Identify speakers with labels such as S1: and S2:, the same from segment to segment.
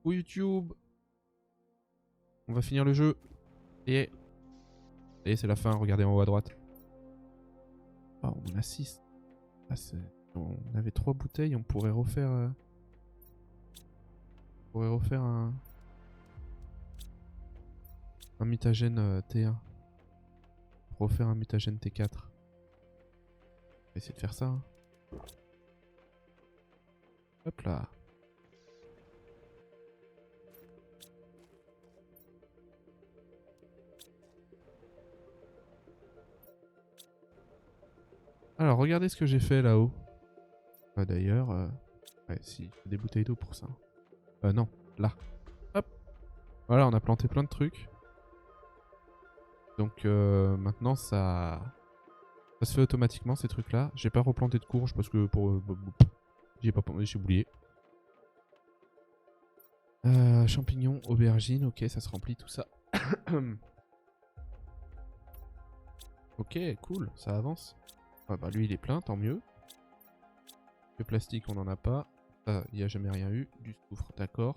S1: Coucou YouTube. On va finir le jeu. Et c'est la fin, regardez en haut à droite. Oh, on a 6. Ah, on avait 3 bouteilles, on pourrait refaire... un mutagène T1. Pour refaire un mutagène T4. On va essayer de faire ça. Hein. Hop là. Alors, regardez ce que j'ai fait là-haut. D'ailleurs, ouais, si, j'ai des bouteilles d'eau pour ça. Non, là. Hop. Voilà, on a planté plein de trucs. Donc maintenant, ça se fait automatiquement ces trucs-là. J'ai pas replanté de courge parce que pour... j'ai oublié. Champignons, aubergines, ok, ça se remplit tout ça. Ok, cool, ça avance. Ah bah lui il est plein, tant mieux. Le plastique on en a pas. Il n'y a jamais rien eu. Du soufre, d'accord.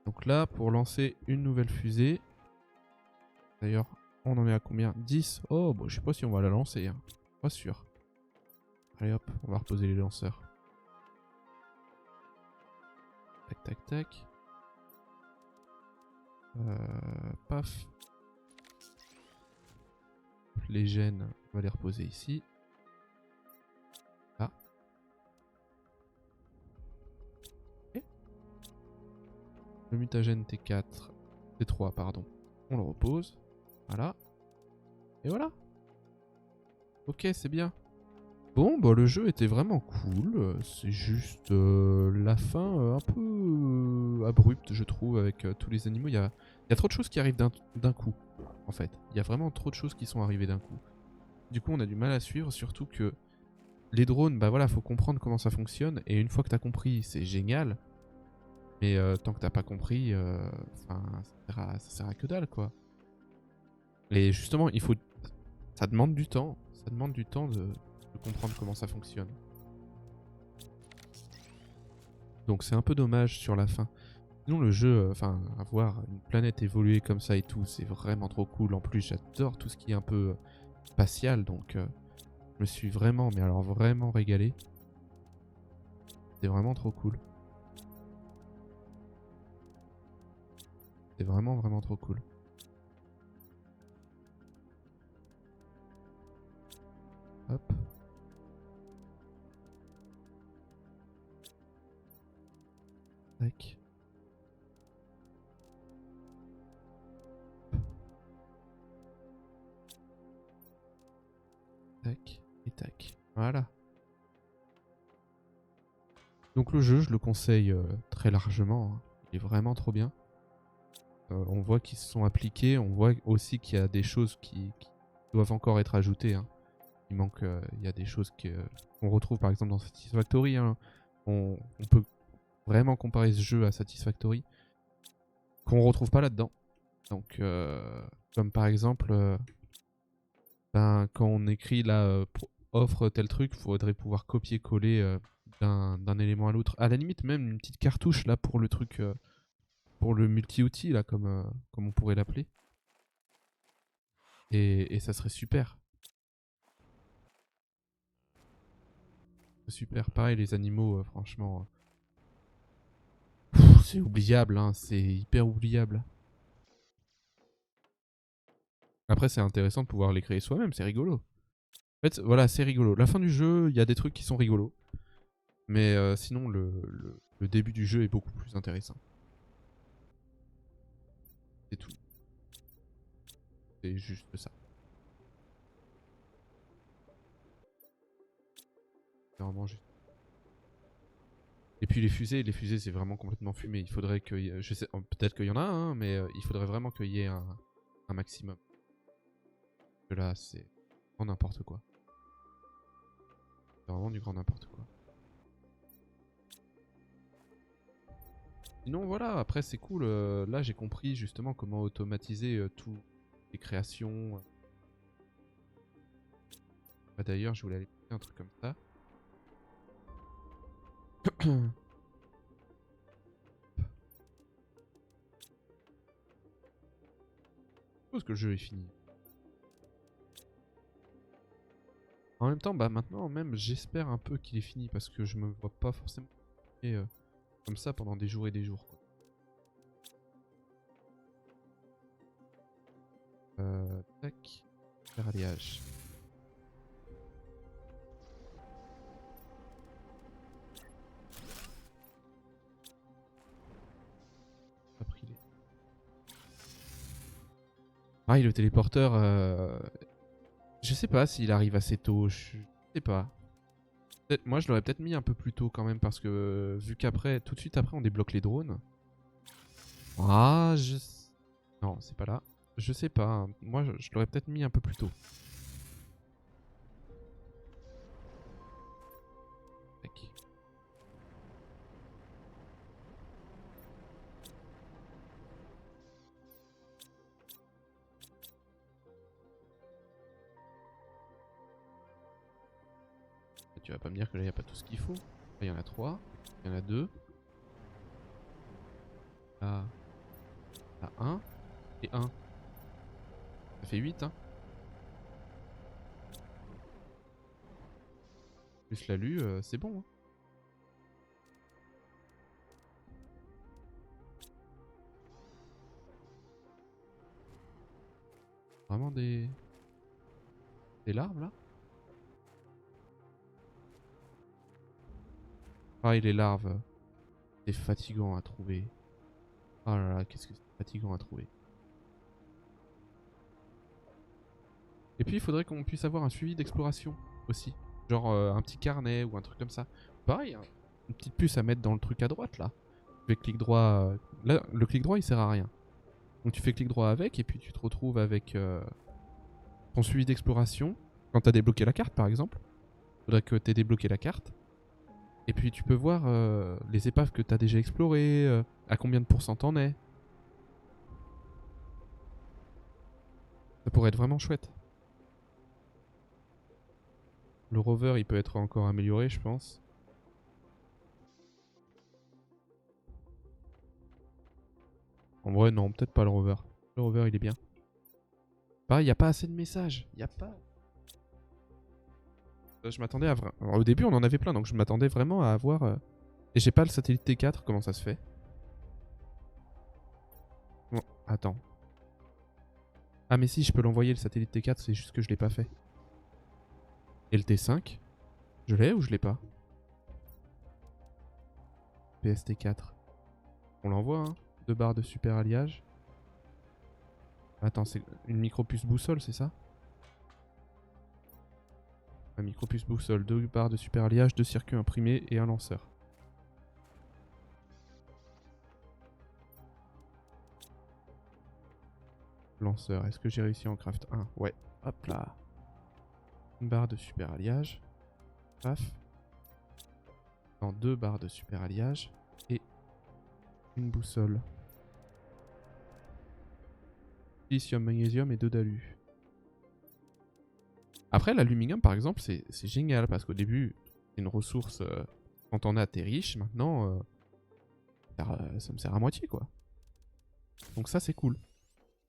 S1: Donc là, pour lancer une nouvelle fusée. D'ailleurs, on en est à combien? 10. Oh, bon, je sais pas si on va la lancer. Hein. Pas sûr. Allez hop, on va reposer les lanceurs. Tac, tac, tac. Paf. Les gènes, on va les reposer ici. Ah. Okay. Le mutagène T4, T3, pardon. On le repose. Voilà. Et voilà. Ok, c'est bien. Bon, bah le jeu était vraiment cool. C'est juste la fin un peu abrupte, je trouve, avec tous les animaux. Il y a trop de choses qui arrivent d'un coup, en fait. Il y a vraiment trop de choses qui sont arrivées d'un coup. Du coup, on a du mal à suivre, surtout que les drones, bah voilà, faut comprendre comment ça fonctionne. Et une fois que t'as compris, c'est génial. Mais tant que t'as pas compris, ça sert à que dalle, quoi. Et justement, ça demande du temps. Ça demande du temps de comprendre comment ça fonctionne. Donc c'est un peu dommage sur la fin. Sinon le jeu, avoir une planète évoluer comme ça et tout, c'est vraiment trop cool. En plus j'adore tout ce qui est un peu spatial, donc je me suis vraiment, mais alors vraiment régalé. C'est vraiment trop cool. C'est vraiment vraiment trop cool. Hop. Tac. Tac et tac. Voilà. Donc le jeu, je le conseille très largement. Hein. Il est vraiment trop bien. On voit qu'ils se sont appliqués. On voit aussi qu'il y a des choses qui doivent encore être ajoutées. Hein. Il manque, il y a des choses qu'on retrouve par exemple dans Satisfactory. Hein. On peut vraiment comparer ce jeu à Satisfactory qu'on retrouve pas là-dedans. Donc, comme par exemple, quand on écrit là, offre tel truc, il faudrait pouvoir copier-coller d'un élément à l'autre. À la limite, même une petite cartouche là pour le truc, pour le multi-outil là, comme on pourrait l'appeler. Et ça serait super. Super. Pareil, les animaux, franchement. C'est oubliable, hein, c'est hyper oubliable. Après, c'est intéressant de pouvoir les créer soi-même, c'est rigolo. En fait, voilà, c'est rigolo. La fin du jeu, il y a des trucs qui sont rigolos. Mais sinon, le début du jeu est beaucoup plus intéressant. C'est tout. C'est juste ça. C'est vraiment juste. Et puis les fusées c'est vraiment complètement fumé. Il faudrait que... Je sais, peut-être qu'il y en a, hein, mais il faudrait vraiment qu'il y ait un maximum. Parce que là, c'est grand n'importe quoi. C'est vraiment du grand n'importe quoi. Sinon voilà, après c'est cool, là j'ai compris justement comment automatiser toutes les créations. D'ailleurs je voulais aller faire un truc comme ça. suppose que le jeu est fini. En même temps, bah maintenant même j'espère un peu qu'il est fini parce que je me vois pas forcément comme ça pendant des jours et des jours, quoi. Tac. Faire alliage. Pas pris les... Ah, le téléporteur, je sais pas s'il arrive assez tôt, je sais pas. Moi je l'aurais peut-être mis un peu plus tôt quand même parce que vu qu'après, tout de suite après on débloque les drones. Ah, non, c'est pas là. Je sais pas, hein. Moi je l'aurais peut-être mis un peu plus tôt. Tac. Tu vas pas me dire que là y a pas tout ce qu'il faut. Là il y en a 3, il y en a 2. Là, 1 et 1. Ça fait 8, hein. Plus l'alu, c'est bon, hein. Vraiment des larves là. Ah, et les larves, c'est fatigant à trouver. Oh là là, qu'est-ce que c'est fatigant à trouver. Et puis il faudrait qu'on puisse avoir un suivi d'exploration aussi. Genre un petit carnet ou un truc comme ça. Pareil, hein, une petite puce à mettre dans le truc à droite là. Tu fais clic droit. Là, le clic droit il sert à rien. Donc tu fais clic droit avec et puis tu te retrouves avec ton suivi d'exploration. Quand tu as débloqué la carte par exemple. Il faudrait que tu aies débloqué la carte. Et puis tu peux voir les épaves que tu as déjà explorées, à combien de pourcents t'en es. Ça pourrait être vraiment chouette. Le rover il peut être encore amélioré je pense. En vrai non, peut-être pas le rover. Le rover il est bien. Pareil, il n'y a pas assez de messages. Il y a pas. Je m'attendais à... Au début on en avait plein donc je m'attendais vraiment à avoir... Et j'ai pas le satellite T4, comment ça se fait? Bon, attends. Ah mais si, je peux l'envoyer le satellite T4, c'est juste que je l'ai pas fait. Et le T5? Je l'ai ou je l'ai pas? PST4. On l'envoie, hein. 2 barres de super alliage. Attends, c'est une micropuce boussole, c'est ça? Un micropuce boussole, 2 barres de super alliage, 2 circuits imprimés et un lanceur. Lanceur, est-ce que j'ai réussi à en craft un? Ouais, hop là. Une barre de super alliage. Paf. Dans 2 barres de super alliage. Et une boussole. Silicium, magnésium et 2 d'alu. Après, l'aluminium, par exemple, c'est génial parce qu'au début, c'est une ressource. Quand on a, t'es riche. Maintenant, ça me sert à moitié, quoi. Donc, ça, c'est cool.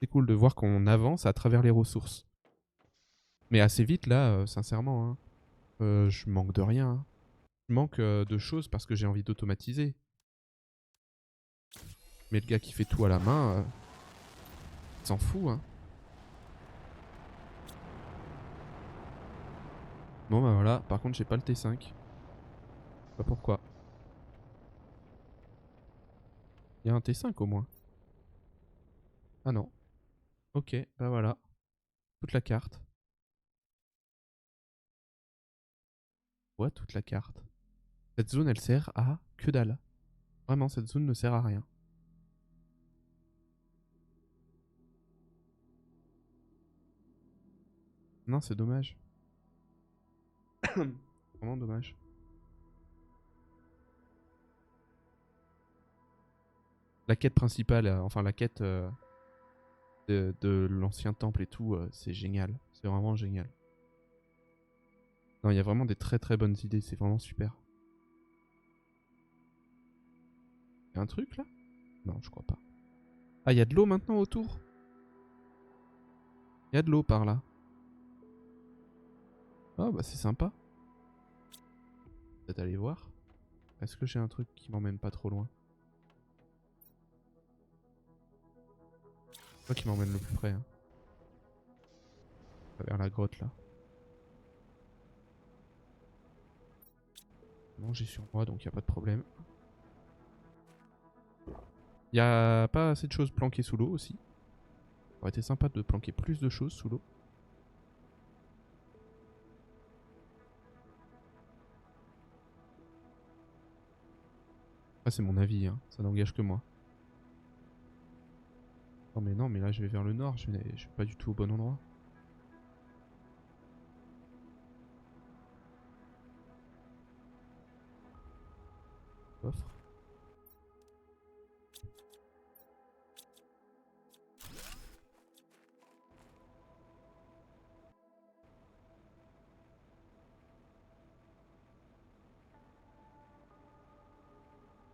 S1: C'est cool de voir qu'on avance à travers les ressources. Mais assez vite, là, sincèrement, hein, je manque de rien, hein. Je manque de choses parce que j'ai envie d'automatiser. Mais le gars qui fait tout à la main, il s'en fout, hein. Bon, bah voilà. Par contre, j'ai pas le T5. Je sais pas pourquoi. Il y a un T5 au moins. Ah non. Ok, bah voilà. Toute la carte. Ouais, toute la carte. Cette zone, elle sert à que dalle. Vraiment, cette zone ne sert à rien. Non, c'est dommage. Vraiment dommage. La quête principale, enfin la quête de l'ancien temple et tout, c'est génial. C'est vraiment génial. Non, il y a vraiment des très très bonnes idées, c'est vraiment super. Y a un truc là? Non, je crois pas. Ah, il y a de l'eau maintenant autour? Il y a de l'eau par là. Ah bah c'est sympa. Peut-être aller voir. Est-ce que j'ai un truc qui m'emmène pas trop loin? Quoi qui m'emmène le plus près, hein. Vers la grotte là. Manger sur moi donc y a pas de problème. Y a pas assez de choses planquées sous l'eau aussi. Ça aurait été sympa de planquer plus de choses sous l'eau. Ah c'est mon avis, hein. Ça n'engage que moi. Non mais là je vais vers le nord, je suis pas du tout au bon endroit. Coffre.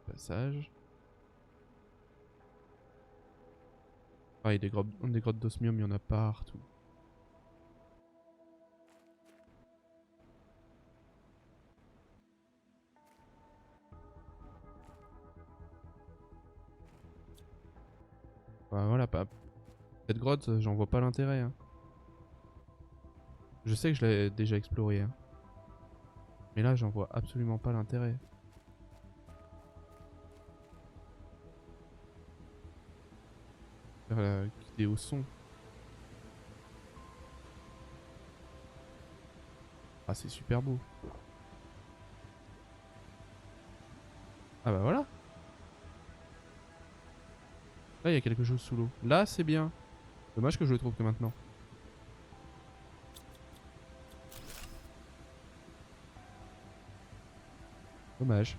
S1: Passage. Ah, et des grottes d'osmium, il y en a partout. Bah, voilà, cette grotte, j'en vois pas l'intérêt, hein. Je sais que je l'ai déjà exploré, hein. Mais là, j'en vois absolument pas l'intérêt. Faire la guider au son. Ah, c'est super beau. Ah bah voilà. Là, il y a quelque chose sous l'eau. Là, c'est bien. Dommage que je le trouve que maintenant. Dommage.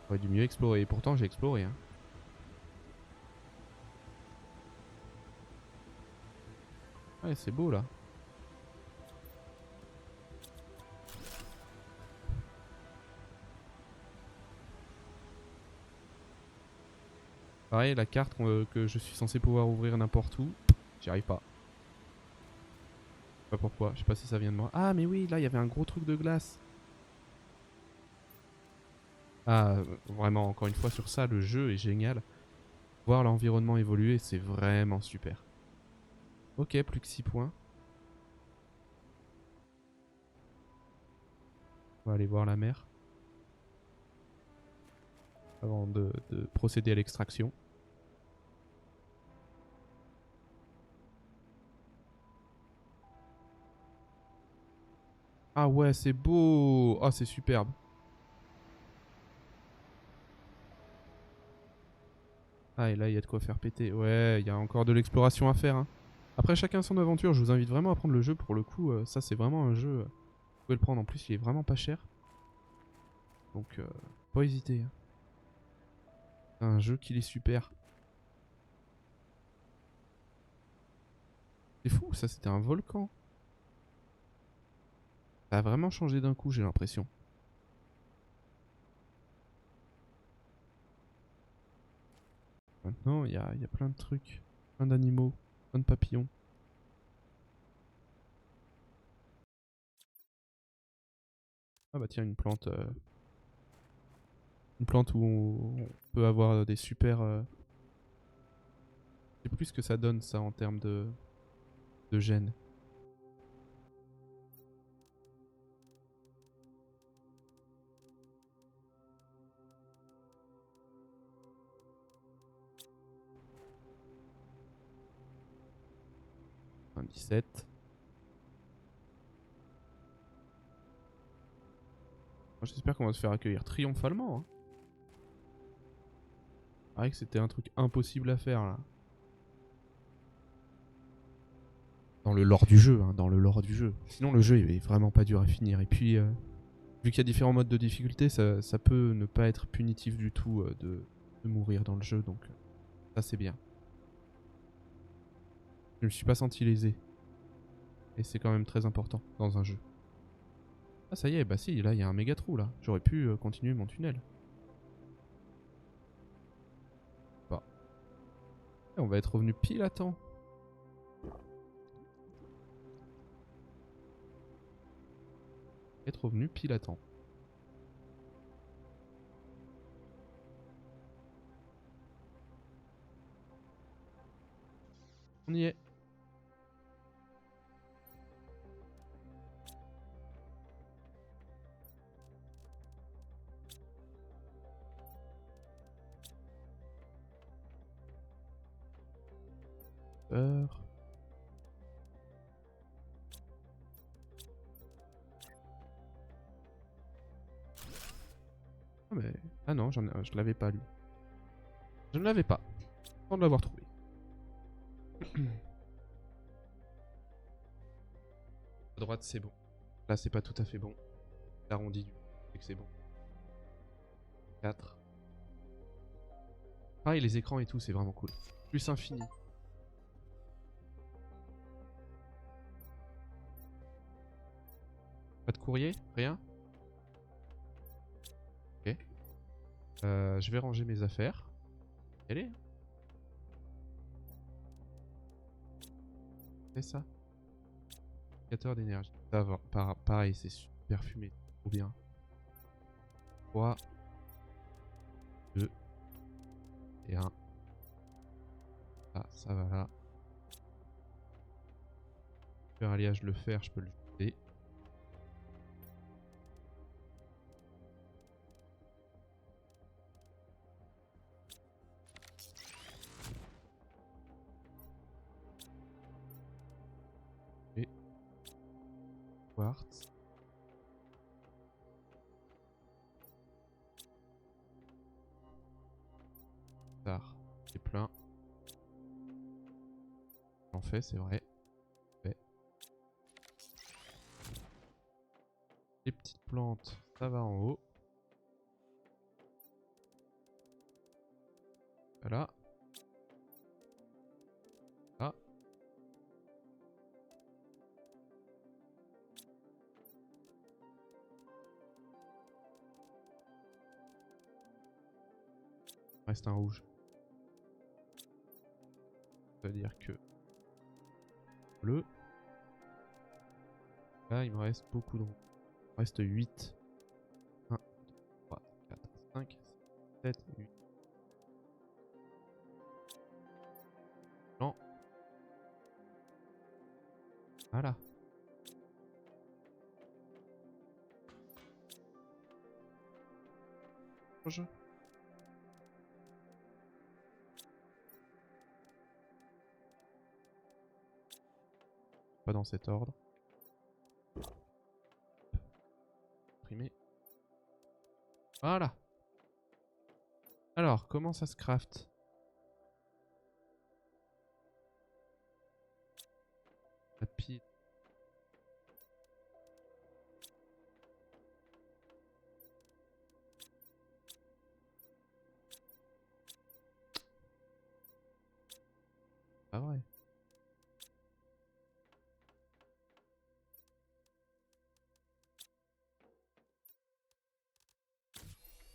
S1: J'aurais dû mieux explorer. Pourtant, j'ai exploré, hein. Ouais, c'est beau, là. Pareil, la carte que je suis censé pouvoir ouvrir n'importe où, j'y arrive pas. Je sais pas pourquoi, je sais pas si ça vient de moi. Ah mais oui, là il y avait un gros truc de glace. Ah, vraiment, encore une fois sur ça, le jeu est génial. Voir l'environnement évoluer, c'est vraiment super. Ok, plus que 6 points. On va aller voir la mer. Avant de procéder à l'extraction. Ah ouais, c'est beau. Ah, c'est superbe. Ah, et là, il y a de quoi faire péter. Ouais, il y a encore de l'exploration à faire, hein. Après, chacun son aventure. Je vous invite vraiment à prendre le jeu pour le coup. Ça, c'est vraiment un jeu. Vous pouvez le prendre. En plus, il est vraiment pas cher. Donc, pas hésiter, hein. C'est un jeu qui est super. C'est fou, ça, c'était un volcan. Ça a vraiment changé d'un coup, j'ai l'impression. Maintenant, il y a plein de trucs. Plein d'animaux. Plein de papillons. Ah bah tiens, une plante. Une plante où on peut avoir des super... Je sais plus ce que ça donne, ça, en termes de gènes. Un 17. Moi, j'espère qu'on va se faire accueillir triomphalement, hein. Pareil que c'était un truc impossible à faire, là. Dans le lore du jeu, hein, dans le lore du jeu. Sinon, le jeu est vraiment pas dur à finir. Et puis, vu qu'il y a différents modes de difficulté, ça peut ne pas être punitif du tout de mourir dans le jeu, donc ça c'est bien. Je me suis pas senti lésé. Et c'est quand même très important dans un jeu. Ah ça y est, bah si, là il y a un méga trou là. J'aurais pu continuer mon tunnel. Bah. Et on va être revenu pile à temps. être revenu pile à temps. On y est. Heure. Ah, mais... ah non, je l'avais pas lu. Je ne l'avais pas. Sans de l'avoir trouvé. À droite, c'est bon. Là, c'est pas tout à fait bon. L'arrondi du coup, c'est que c'est bon. 4. Pareil, les écrans et tout, c'est vraiment cool. Plus infini. Pas de courrier? Rien? Ok. Je vais ranger mes affaires. Allez. C'est ça. Indicateur d'énergie. Ça va. Pareil, c'est super fumé. Trop bien. 3, 2 et 1. Ah, ça va là. Super alliage le fer, je peux le jeter. Et quartz. Tard. C'est plein. J'en fais, c'est vrai. Ouais. Les petites plantes, ça va en haut. Voilà. Ah. Il reste un rouge. Ça veut dire que bleu. Là, il me reste beaucoup de rouge. Il me reste 8. 1, 2, 3, 4, 5, 7, 8. Non. Voilà. Rouge. Pas dans cet ordre. Imprimer. Voilà. Alors, comment ça se craft? Rapide. Pas vrai.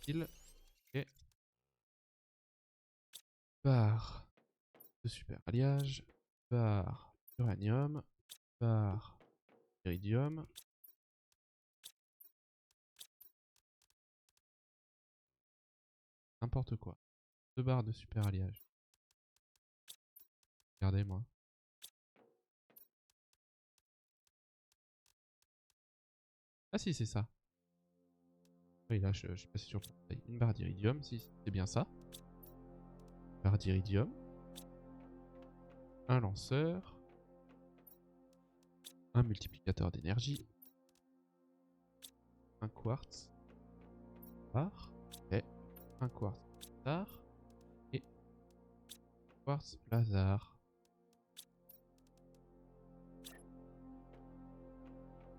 S1: Il. Ok. Barre de super alliage. Barre uranium. Barre iridium. N'importe quoi. 2 barres de super alliage. Regardez-moi. Ah si, c'est ça. Oui, là, je suis passé sur le portail. Une barre d'iridium, si c'est bien ça. Barre d'iridium. Un lanceur. Un multiplicateur d'énergie. Un quartz. Barre. Et un quartz lazare. Et quartz lazare.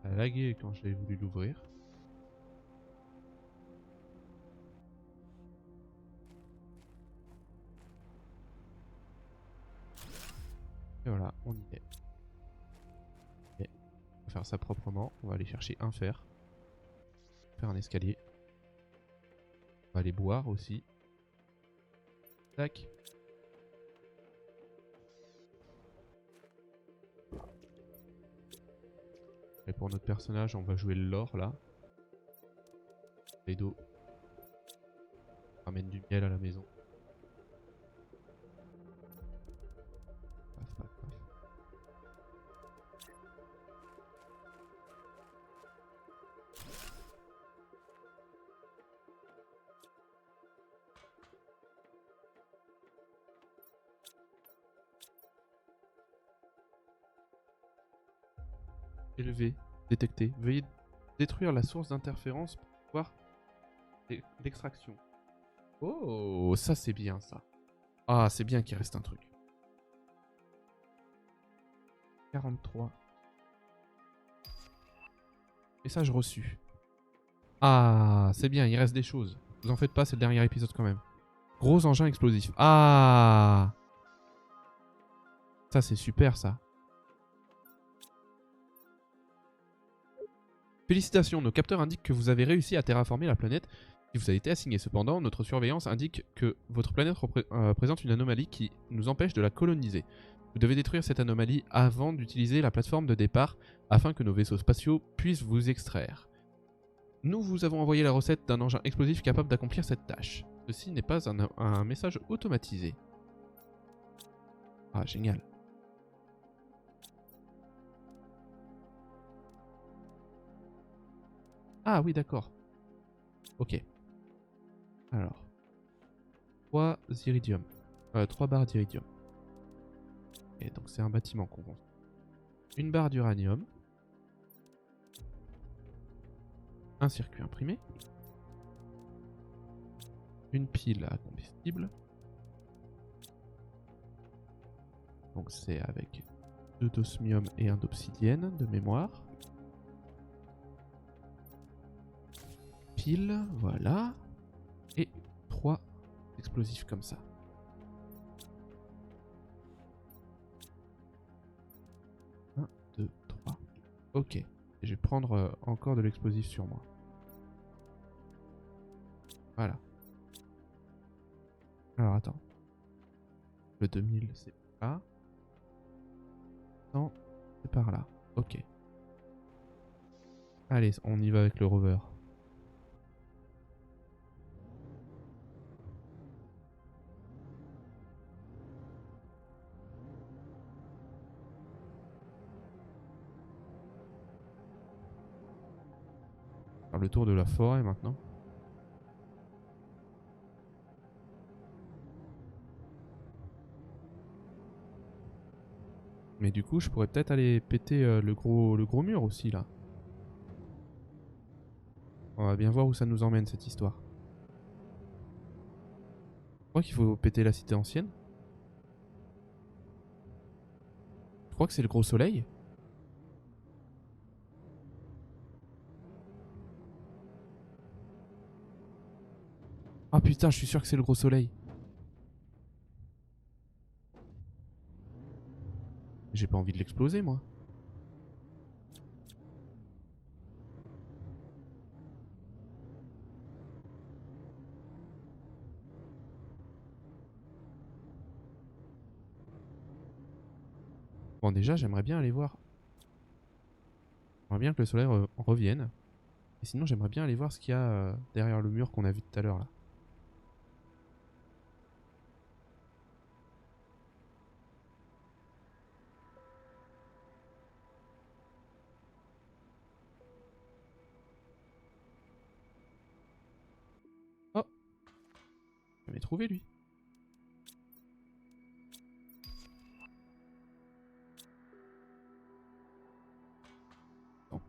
S1: Ça a lagué quand j'ai voulu l'ouvrir. Et voilà, on y est. Et on va faire ça proprement. On va aller chercher un fer. Faire un escalier. On va aller boire aussi. Tac. Et pour notre personnage, on va jouer l'or là. Les dos ramène du miel à la maison. Paf, paf, paf. Élever, détecter. Veuillez détruire la source d'interférence pour pouvoir l'extraction. Oh, ça c'est bien ça. Ah, c'est bien qu'il reste un truc. 43. Message reçu. Ah, c'est bien, il reste des choses. Vous en faites pas, c'est le dernier épisode quand même. Gros engin explosif. Ah, ça c'est super ça. Félicitations, nos capteurs indiquent que vous avez réussi à terraformer la planète qui vous a été assignée. Cependant, notre surveillance indique que votre planète présente une anomalie qui nous empêche de la coloniser. Vous devez détruire cette anomalie avant d'utiliser la plateforme de départ afin que nos vaisseaux spatiaux puissent vous extraire. Nous vous avons envoyé la recette d'un engin explosif capable d'accomplir cette tâche. Ceci n'est pas un message automatisé. Ah, génial. Ah oui, d'accord. Ok. Alors. 3 iridium. 3 barres d'iridium. Et donc c'est un bâtiment qu'on construit. Une barre d'uranium. Un circuit imprimé. Une pile à combustible. Donc c'est avec 2 d'osmium et 1 d'obsidienne de mémoire. Pile, voilà. Et 3 explosifs comme ça. Un, 2, 3. Ok. Et je vais prendre encore de l'explosif sur moi. Voilà. Alors attends. Le 2000 c'est là. 100 c'est par là. Ok. Allez, on y va avec le rover. Faire le tour de la forêt maintenant. Mais du coup, je pourrais peut-être aller péter le gros mur aussi là. On va bien voir où ça nous emmène cette histoire. Je crois qu'il faut péter la cité ancienne. Je crois que c'est le gros soleil. Ah putain, je suis sûr que c'est le gros soleil. J'ai pas envie de l'exploser moi. Bon déjà, j'aimerais bien aller voir. J'aimerais bien que le soleil revienne. Et sinon, j'aimerais bien aller voir ce qu'il y a derrière le mur qu'on a vu tout à l'heure là. Oh, je l'avais trouvé lui. Non.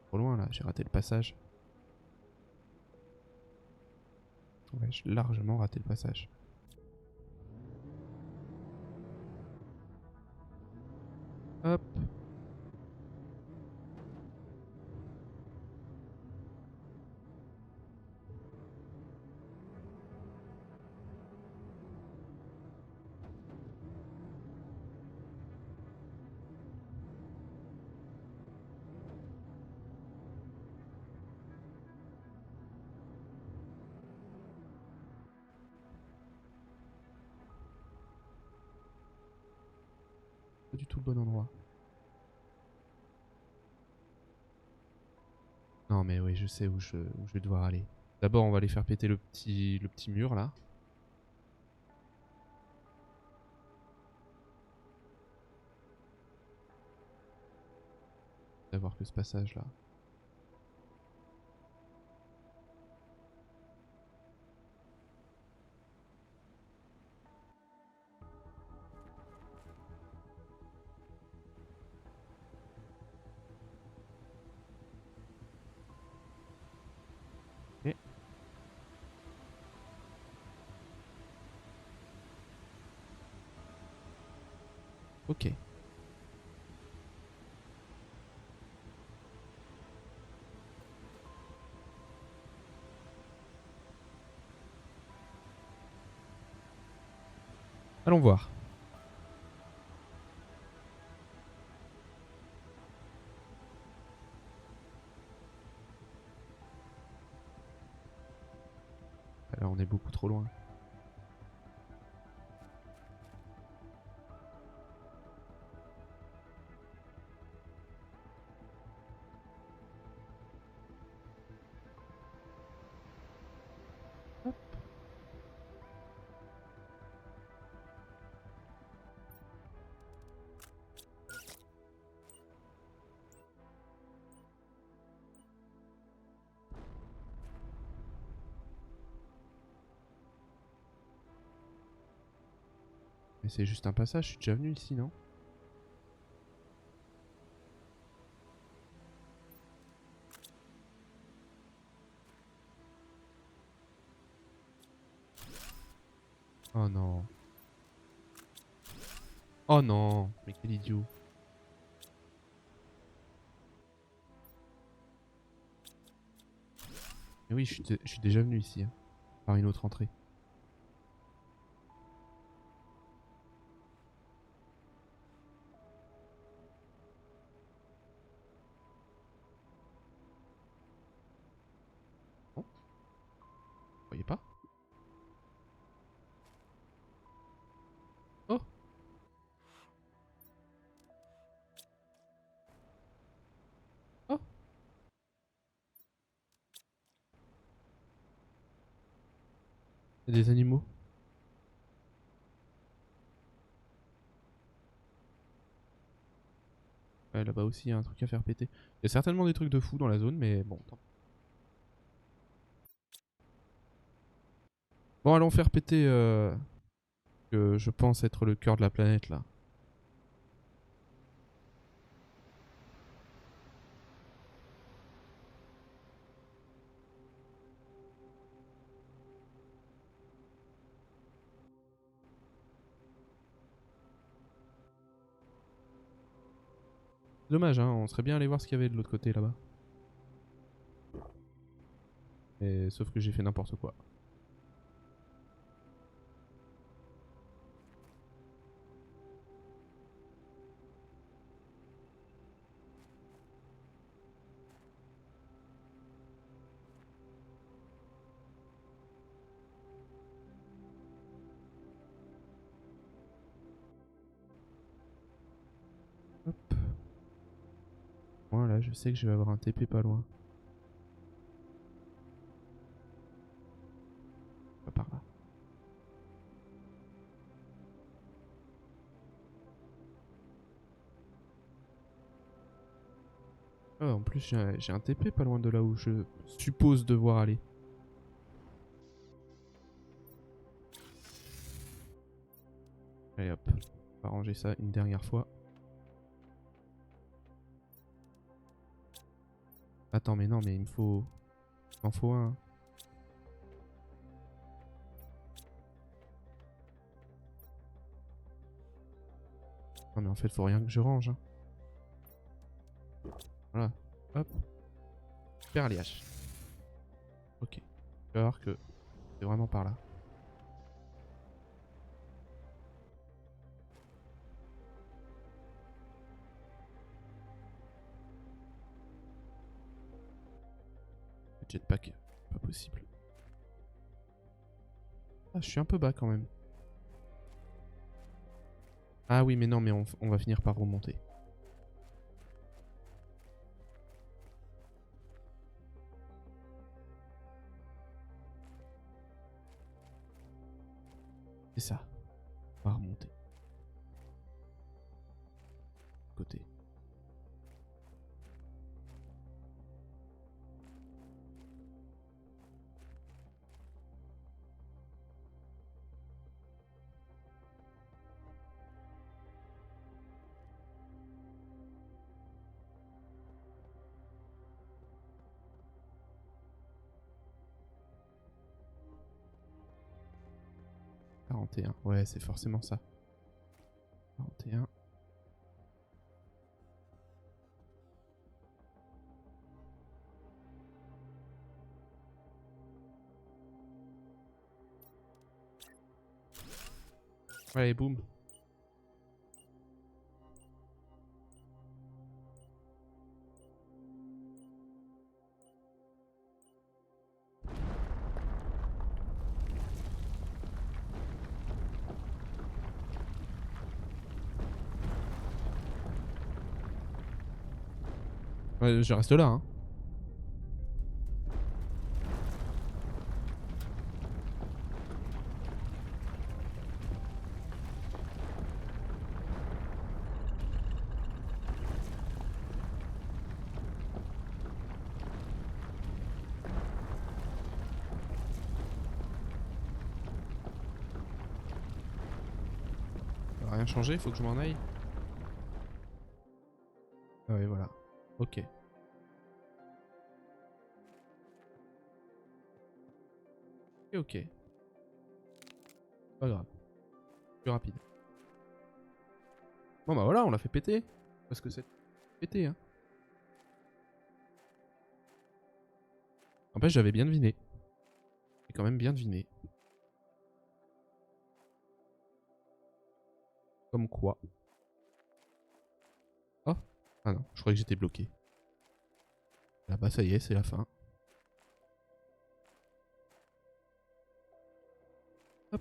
S1: Trop loin là, j'ai raté le passage. Ouais, j'ai largement raté le passage. Hop. pas du tout le bon endroit. Non mais oui, je sais où je vais devoir aller. D'abord, on va aller faire péter le petit mur là. D'avoir que ce passage là. Ok. Ok. Allons voir. Là, on est beaucoup trop loin. Hop. Mais c'est juste un passage, je suis déjà venu ici, non? Oh non. Oh non. Mais quel idiot. Mais oui, je suis déjà venu ici, hein, par une autre entrée. Bon, vous voyez pas? Oh. Oh. Il y a des animaux. Ouais, là-bas aussi, il y a un truc à faire péter. Il y a certainement des trucs de fou dans la zone, mais bon, tant pis. Bon, allons faire péter que je pense être le cœur de la planète, là. Dommage, hein, on serait bien allé voir ce qu'il y avait de l'autre côté, là-bas. Et sauf que j'ai fait n'importe quoi. Hop. Voilà, je sais que je vais avoir un TP pas loin. Pas par là. Ah, en plus, j'ai un TP pas loin de là où je suppose devoir aller. Allez hop, on va ranger ça une dernière fois. Attends, mais non, mais il me faut... Il m'en faut un. Non mais en fait, faut rien que je range, hein. Voilà, hop. Super les haches. Ok, tu vas voir que c'est vraiment par là. Le jetpack, pas possible. Ah, je suis un peu bas quand même. Ah oui, mais non, mais on va finir par remonter. C'est ça. On va remonter. Côté. « 41. Ouais, c'est forcément ça. 41. Allez, boum. Ouais, je reste là, hein. Ça va rien changer, faut que je m'en aille. Ah oui, voilà. Ok. Ok, ok. Pas grave. Plus rapide. Bon bah voilà, on l'a fait péter. Parce que c'est pété, hein. En fait, j'avais bien deviné. J'ai quand même bien deviné. Comme quoi. Oh. Ah non, je croyais que j'étais bloqué. Là-bas, ça y est, c'est la fin. Hop.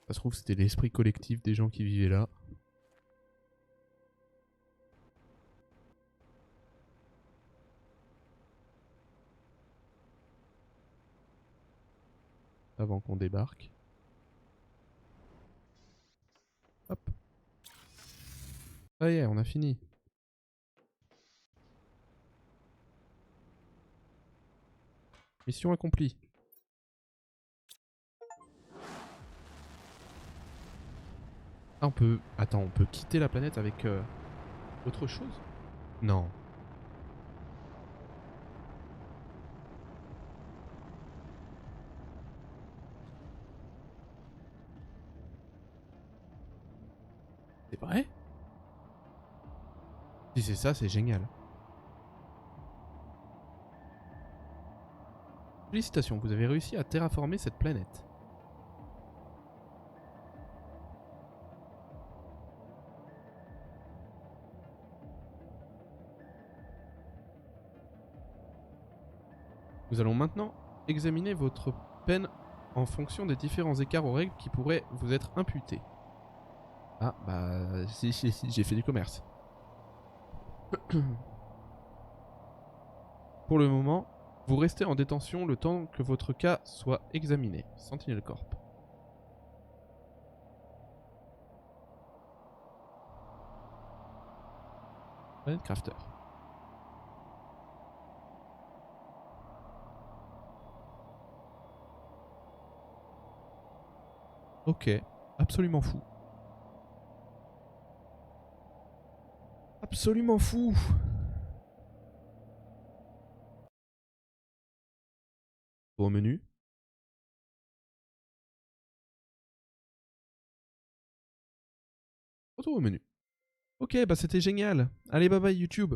S1: Ça se trouve, c'était l'esprit collectif des gens qui vivaient là. Avant qu'on débarque. Hop. Ça y est, on a fini. Mission accomplie. Ah, on peut... Attends, on peut quitter la planète avec autre chose? Non. C'est vrai? Si c'est ça, c'est génial. Félicitations, vous avez réussi à terraformer cette planète. Nous allons maintenant examiner votre peine en fonction des différents écarts aux règles qui pourraient vous être imputés. Ah, bah, si, j'ai fait du commerce. Pour le moment, vous restez en détention le temps que votre cas soit examiné. Sentinel Corp. Planet Crafter. Ok, absolument fou. Absolument fou. Au menu. Retour au menu. Ok, bah c'était génial. Allez, bye bye YouTube.